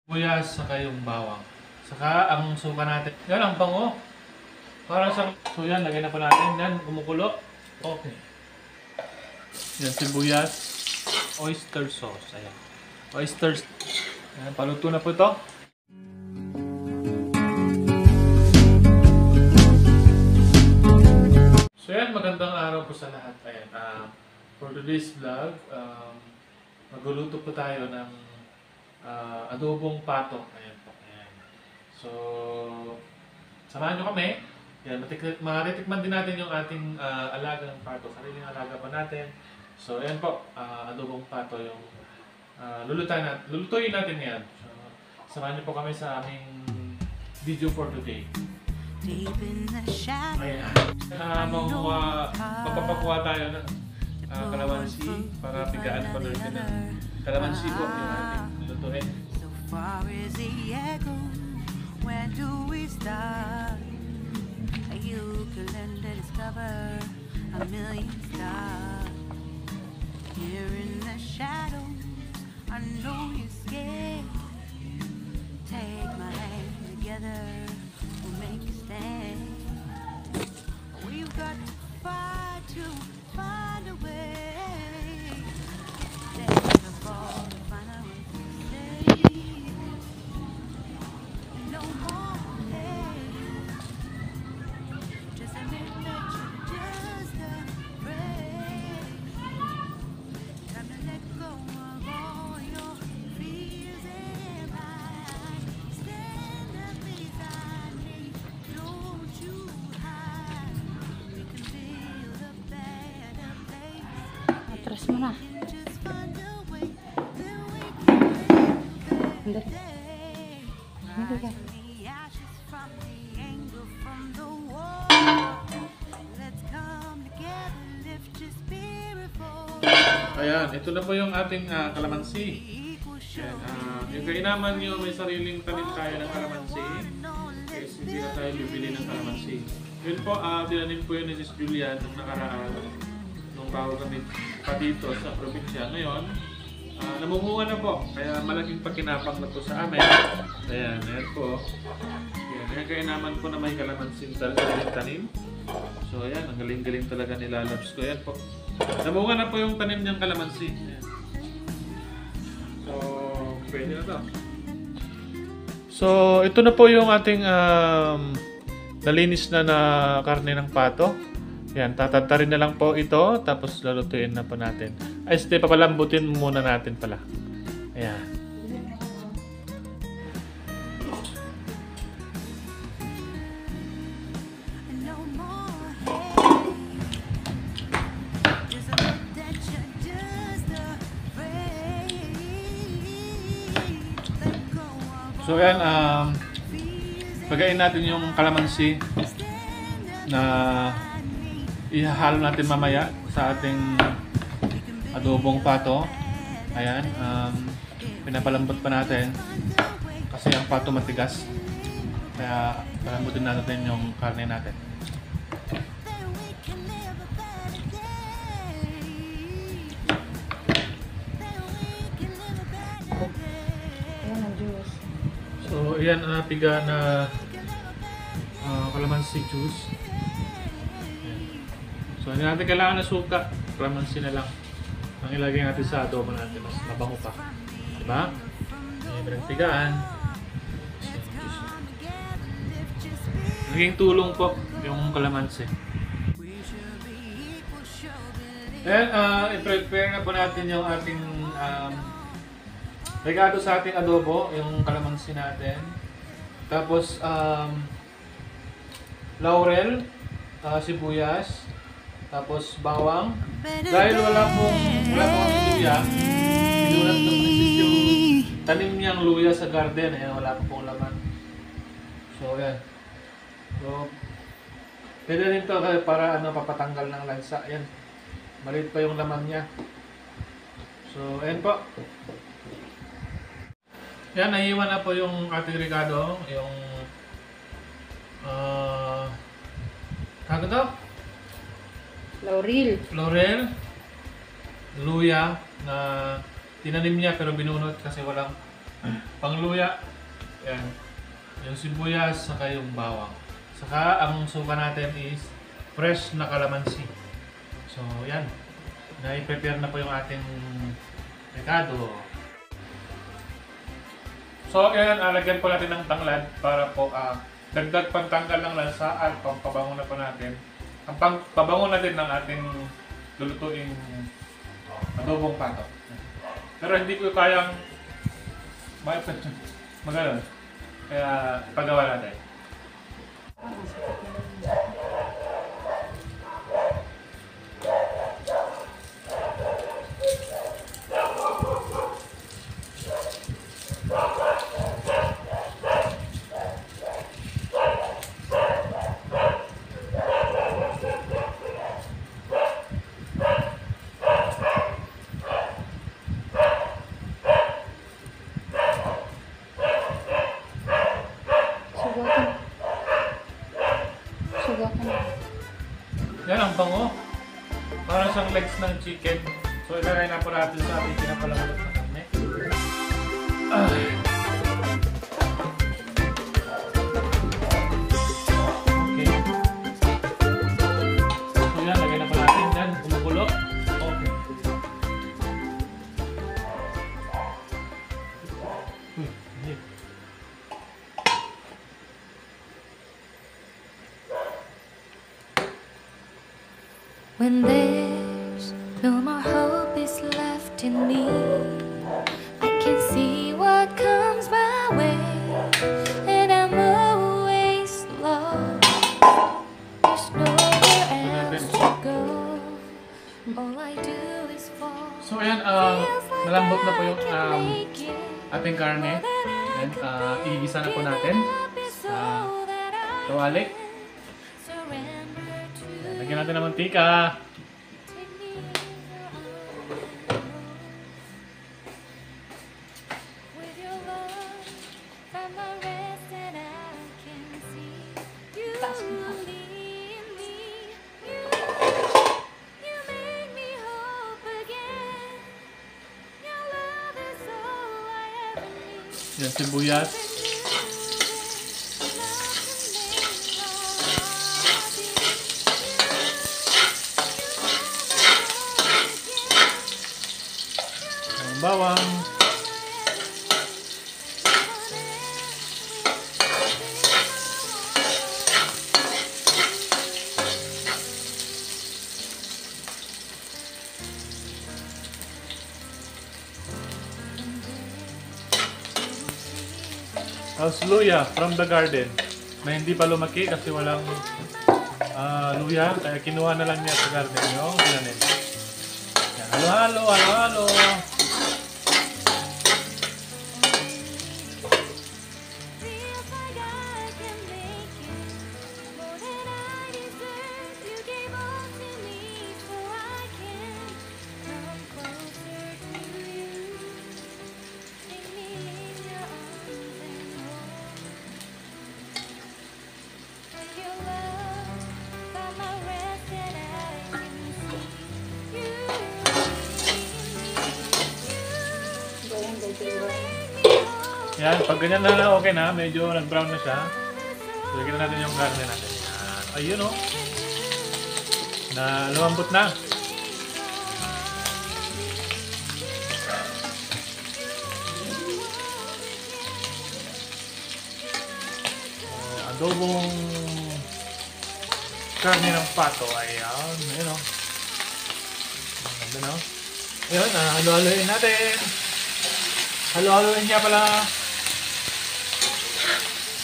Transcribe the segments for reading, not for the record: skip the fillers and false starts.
Buyas, saka yung bawang. Saka ang suka natin. Yan, ang bango. Para sa... So yan, lagyan na po natin. Yan, kumukulo. Okay. Yan, sibuyas. Oyster sauce. Ayan. Oysters. Ayan, paluto na po ito. So yan, magandang araw po sa lahat. Ayan, for today's vlog, magluluto po tayo ng adobong pato. Ayan po. Ayan. So, samahan nyo kami. Ayan, maritikman din natin yung ating alagang pato. Sariling alaga pa natin. So, ayan po. Adobong pato yung lulutuin natin ngayon. So, samahan nyo po kami sa aming video for today. Ayan. Magpapakuha tayo ng kalamansi para pigaan pa rin ng kalamansi po yung ating lutuin. So far as the echo, where do we start? You can discover a million stars. Here in the shadows, I know you're scared. Take my hand together, we'll make a stand. We've got to fight to find a way. Take a fall to find a way to stay. No more pain. Just admit that you're just afraid. Time to let go of all your fears and mine. Stand up beside me, don't you hide. We can build a better place. Atras mo na. Just find a way that we can live Hindi. today. Hindi ka. Rising the ashes from the anger from the war. Let's come together, lift your spirit forward. Ayan, ito na po yung ating kalamansi. Equal Ayan, show. yung kainaman nyo, may sariling tanim tayo ng kalamansi. Kasi hindi na tayo bibili ng kalamansi. Yun po, tinanim po yun ni Sis Julian nung nakaraan. Nung bago kami pa dito sa probinsya. Ngayon, namumunga na po. Kaya malaking pakinapang na po sa amin. Ayan, ayan po. Ayan, yung kainaman po na may kalamansi sariling tanim. So ayan, ang galing-galing talaga nila Labs ko. Ayan po. Namunga na po yung tanim niyang kalamansi. Ayan. So, pwede na to. So, ito na po yung ating nalinis na karne ng pato. Yan, tatantarin na lang po ito, tapos lalutuin na po natin. Ay, papalambutin muna natin pala. Ayan. No more hate. Just admit that you're just afraid. Let go of So, ayan, pagayin natin yung kalamansi na ihahalo natin mamaya sa ating adobong pato. Ayan, pinapalambot pa natin kasi ang pato matigas. Kaya palambutin natin yung karne natin. that we can live a better day. That we can live a better day. Ayan ang juice. So, ayan ang napiga na kalamansi juice. Ayan. So, hindi natin kailangan na suka. Kalamansi na lang ang ilagay natin sa adobo natin. Mas mabango pa. Diba? Ayan, pinagpigaan. Naging tulong po yung kalamansi. Ayan, i-prepare na po natin yung ating regado sa ating adobo, yung kalamansi natin. Tapos, laurel, sibuyas, tapos bawang. Dahil wala pong luya, pinulat ng princess yung tanim niyang luya sa garden. Ayan, wala pong laman. So, ayan. So, pwede rin ito para papatanggal ng lansa. Ayan, maliit pa yung laman niya. So, ayan po. Yan, naiiwan na po yung ating regado. Yung ano to? Laurel. Laurel, luya na tinanim niya pero binunot kasi walang Pangluya. Yan. Yung sibuyas, saka yung bawang. Saka ang suka natin is fresh na kalamansi. So, yan. Na-prepare na po yung ating rekado. So, yan. Alagyan po natin ng tanglad para po dagdag pantanggal ng lansa at pampabango na po natin. Ang pabango natin ng ating lulutuing adobong pato. Pero hindi ko kayang maganon. Kaya pagawa natin. Yan ang bango. Parang siyang legs ng chicken. So ilagay na po natin sa ating pinapalamulot na karne. Okay. So yan, lagay na po natin. Yan, kumukulo. Okay. Hindi. When there's no more hope is left in me, I can see what comes my way, and I'm always lost. There's nowhere else to go. All I do is fall. So ayan, malambot na po yung ating karne. Ayan, igigisa na po natin sa kawali. Lagyan natin ng mantika. Yan, sibuyas. Bawang. Tapos luya from the garden na hindi pa lumaki kasi walang luya, kaya kinuha na lang niya sa garden yung ginanin. Halo, halo, halo, halo. Yan, pag ganyan na okay na, medyo nag-brown na siya. Lagyan na natin yung garne natin. Yan. Ayun o. Na lumambot na. Adobong karne ng pato. Ayan. Ayun o. Ganda na o. Ayun, halo-haloin natin. Halo-haloin niya pala.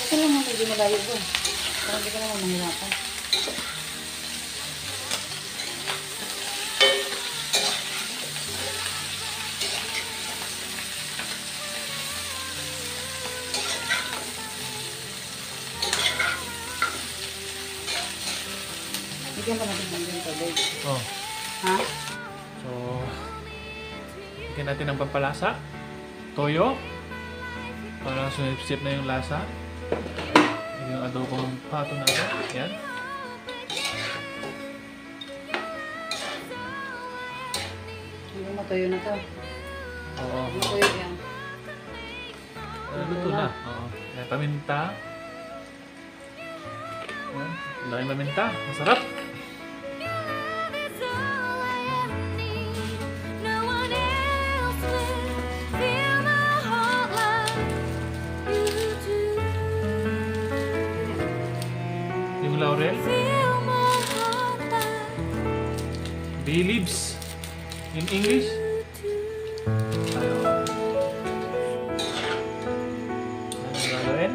Kasi lang mo medyo malayo doon. Parang hindi ka naman mahirapan. Bigyan ka natin ng tubig. Oh. Ha? So, bigyan natin ng pampalasa. Toyo. Para sumipsip na yung lasa. Yung adobong pato natin. Yan. Hindi matuyo na to. Oo. Matuyo yan. Luto na. Oo. May paminta. Ayan. Laki paminta. Masarap. It's all I ever need. No one else will fill my heart like you do. Yung laurel. Fill my heart like Bay leaves. In English. Ayun. Yung laurel.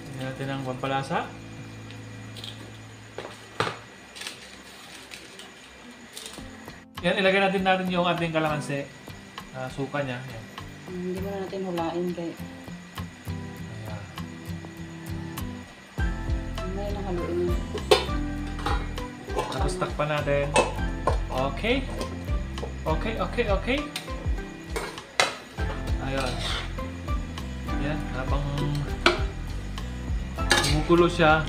Tingnan natin ang pampalasa. Yan, ilagay natin yung ating kalamansi. Suka niya. Yan. Hindi mo na natin hulain kay Ayan. may nakaluin na. Tapos takpan natin. Okay. Okay. Ayun. Yan, habang kumukulo siya,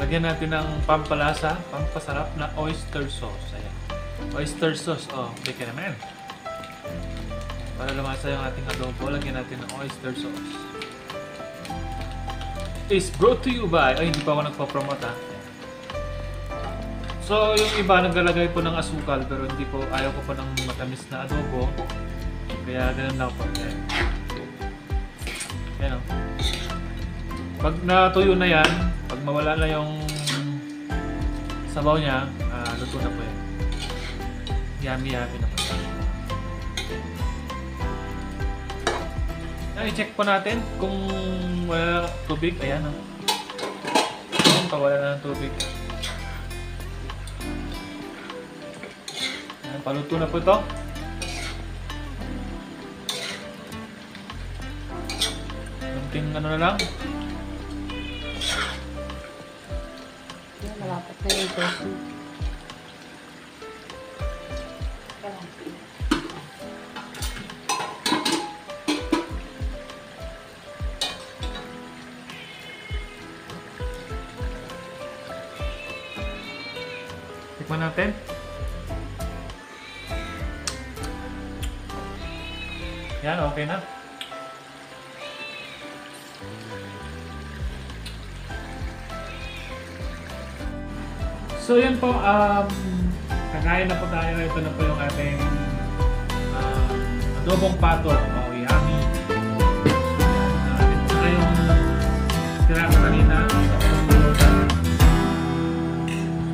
lagyan natin ng pampalasa, pampasarap na oyster sauce. Ayan. Oyster sauce. Oh, bigyan naman. Para lumasa yung ating adobo, lagyan natin ng oyster sauce. Is brought to you by... Ay, hindi pa ako nagpa-promote ha. So, yung iba naglalagay po ng asukal pero hindi po, ayaw ko po ng matamis na adobo. Kaya ganun lang po. Yan o. Pag natuyo na yan, pag mawala na yung sabaw niya, luto na po yan. Yummy na po. I-check po natin kung wala tubig. Ayan o. Ayan, pag wala na ng tubig. Ayan, paluto na po ito. Kunting ano na lang. Yan, malapit na yung sauce. Kalahati. Tikman natin. Yan, okay na. So yan po, kakain na po tayo. Ito na po yung ating adobong pato. Oh, yummy. Ito na yung tira ko kanina.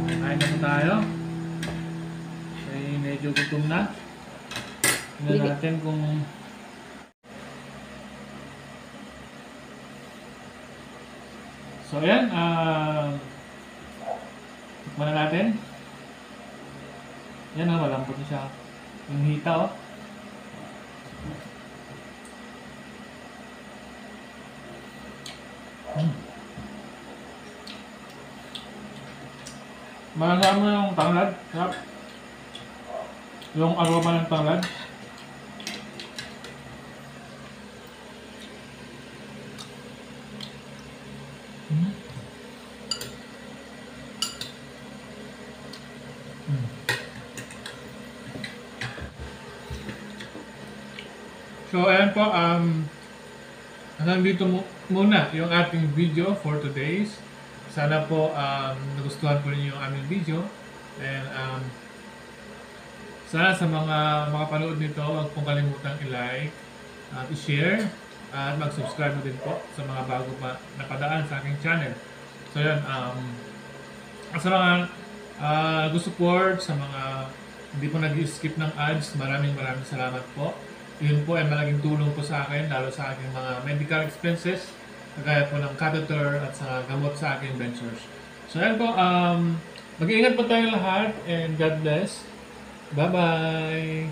Kakain na po tayo. Ay, medyo gutom na. Tingnan natin kung so yan, tikman na natin. Yan o, malambot na siya. Yung hita o. Malasama mo yung tanglad. Sarap. Yung aroma ng tanglad. So ayan po, hanggang dito muna yung ating video for today's. Sana po nagustuhan po ninyo yung aming video. And sana sa mga makapanood nito, huwag pong kalimutang i-like at i-share at mag-subscribe din po sa mga bago pa napadaan sa aking channel. So yan, sa mga nag-support, sa mga hindi po nag-skip ng ads, maraming salamat po. Yun po ay malaking tulong po sa akin, lalo sa aking mga medical expenses, kagaya po ng catheter at sa gamot sa aking ventures. So yan po, mag-iingat po tayong lahat and God bless. Bye-bye!